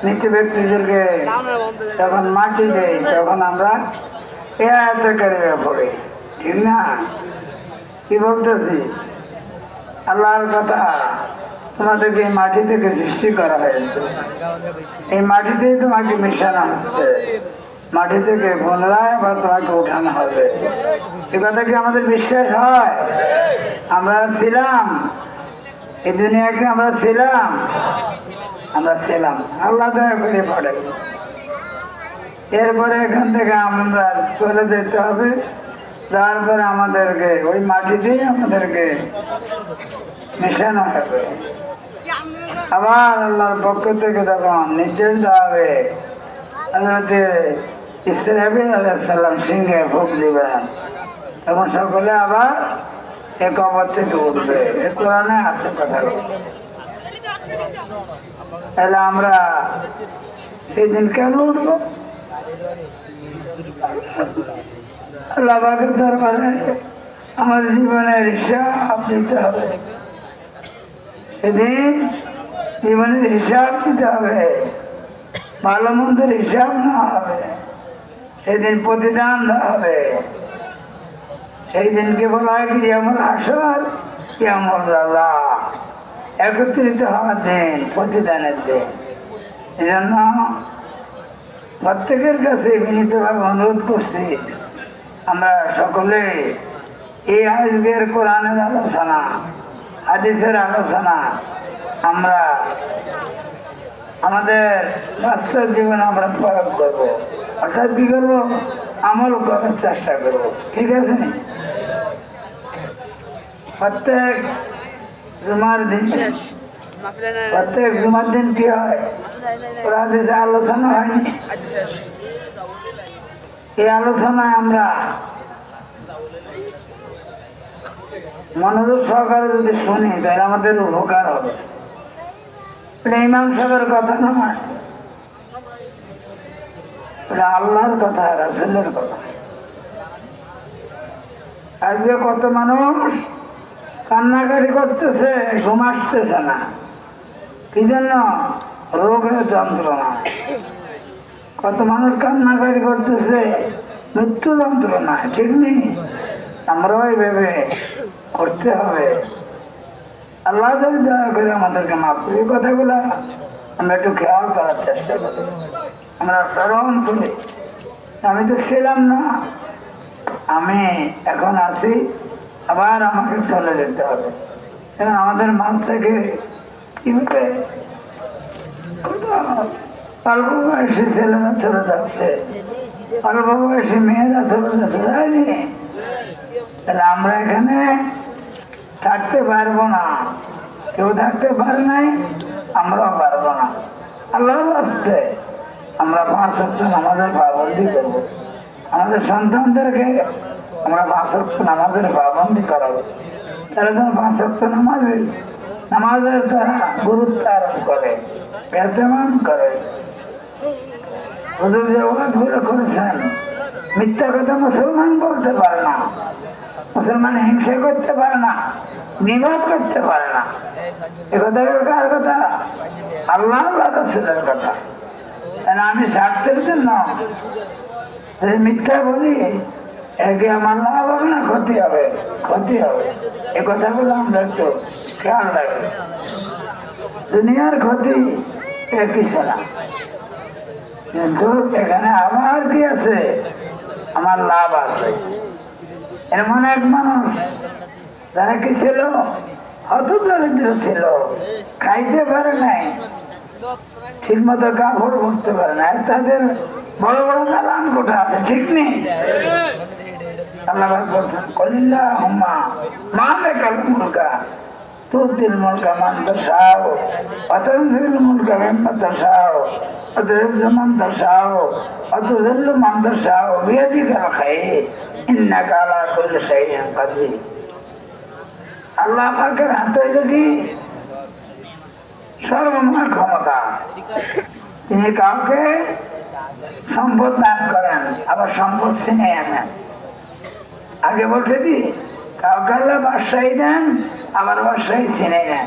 মৃত ব্যক্তিদেরকে যখন মাটি দেয় তখন আমরা এ আয়াতে কারিমা পড়ি, ঠিক না? কি বলতেছি? আল্লাহর কথা, তোমাদেরকে এই মাটি থেকে সৃষ্টি করা হয়েছে, এই মাটিতেই তোমাকে মিশানো হচ্ছে, মাটি থেকে পুনরায় আবার তোমাকে উঠানো হবে। এ কথা কি আমাদের বিশ্বাস হয়? আমরা ছিলাম এই দুনিয়াকে, আমরা ছিলাম আল্লাহ দয়া করে পড়াই। এরপরে এখান থেকে আমরা চলে যেতে হবে, তারপরে আমাদেরকে ওই মাটিতেই আমাদেরকে মিশানো হবে। আবার আল্লাহর পক্ষ থেকে তখন নির্দেশ দেওয়া হবে, ইসরাফিল আলাইহিস সালাম সিংহে ফুঁক দিবেন, তখন সকলে আবার এ কবর থেকে উঠবে। এ কোরআনে আছে কথা। তাহলে আমরা সেই দিন কেন উঠবো? আল্লাহ পাকের দরবারে আমাদের জীবনের হিসাব দিতে হবে। সেদিন জীবনের হিসাব দিতে হবে, ভালো মন্দের হিসাব না হবে, সেদিন প্রতিদান দেওয়া হবে। সেই দিনকে বলা হয় কিয়ামুল হাসর, কিয়ামুল জাযা, একত্রিত হওয়ার দিন, প্রতিদানের দিন। এই জন্য প্রত্যেকের কাছে বিনীতভাবে অনুরোধ করছি, আমরা সকলে এই আজকের কোরআনের আলোচনা, হাদিসের আলোচনা আমরা আমাদের বাস্তব জীবনে আমরা প্রয়োগ করবো, অর্থাৎ কি করবো? আমল করার চেষ্টা করবো, ঠিক আছে? প্রত্যেক জুমার দিন কি হয়? হাদিসে আলোচনা হয়নি? এই আলোচনায় আমরা মনোযোগ সহকারে যদি শুনি তাহলে আমাদের উপকার হবে। এটা ইমাম সাহেবের কথা নয়, এটা আল্লাহর কথা, রাসূলের কথা। আজকে কত মানুষ কান্নাকাটি করতেছে, ঘুম আসতেছে না, কি জন্য? রোগের যন্ত্রণা। কত মানুষ কান্নাকাটি করতেছে মৃত্যু যন্ত্রণায়, ঠিক নেই? আমরাও ভেবে করতে হবে। আল্লাহ যদি দয়া করে আমাদেরকে মাফ করে, এই কথাগুলো আমরা একটু খেয়াল করার চেষ্টা করি, আমরা স্মরণ করি। আমি তো ছিলাম না, আমি এখন আছি, আবার আমাকে চলে যেতে হবে। আমাদের মাঝ থেকে কিভাবে অল্প বয়সী ছেলেরা চলে যাচ্ছে, অল্প বয়সী মেয়েরা চলে যাচ্ছে, যায়নি? তাহলে আমরা এখানে থাকতে পারবো না, কেউ থাকতে পারে নাই, আমরাও পারবো না। আল্লাহর রাস্তায় আমরা 5 ওয়াক্ত নামাজের পাবন্দি করবো, আমাদের সন্তানদেরকে আমরা 5 ওয়াক্ত নামাজের পাবন্দি করাবো। তারা যেন 5 ওয়াক্ত নামাজের দ্বারা গুরুত্ব আরোপ করে, এহতেমাম করে। হুজুর যে ওয়াজগুলো করেছেন, মিথ্যা কথা মুসলমান বলতে পারে না, মুসলমান হিংসা করতে পারে না, বিবাদ করতে পারে না। এ কথা কার কথা? আল্লাহ রাসূলের কথা। আমি স্বার্থের জন্য যদি মিথ্যা বলি, একে আমার লাভ হবে না ক্ষতি হবে? ক্ষতি হবে। এ কথাগুলো আমরা একটু খেয়াল রাখি। দুনিয়ার ক্ষতি কিছু না, কিন্তু এখানে আমার কি আছে? আমার লাভ আছে। এমন এক মানুষ যারা কি ছিল? হত দরিদ্র ছিল, খাইতে পারে নাই, ঠিক মতো কাপড় পরতে পারে না, তাদের বড় বড় দালান কোঠা আছে, ঠিক নেই? আল্লাহ বলছেন, কলিল্লাহুম্মা মালিকাল মুলকা তুতিল মুলকা মান তাশাউ ওয়া তানজিলুল মুলকা মিম্মান তাশাউ ওয়া তুইজ্জু মান তাশাউ ওয়া তুযিল্লু মান তাশাউ বিয়াদিকাল খায়র ইন্নাকা আলা কুল্লি শাইইন কাদির। আল্লাহ পাকের হাতে কি সর্বময় ক্ষমতা। তিনি কাউকে সম্পদ দান করেন, আবার সম্পদ ছিনিয়ে আনেন। আগে বলছে কি, কাউকে আল্লাহ বাদশাহী দেন, আবার বাদশাহী ছিনিয়ে নেন।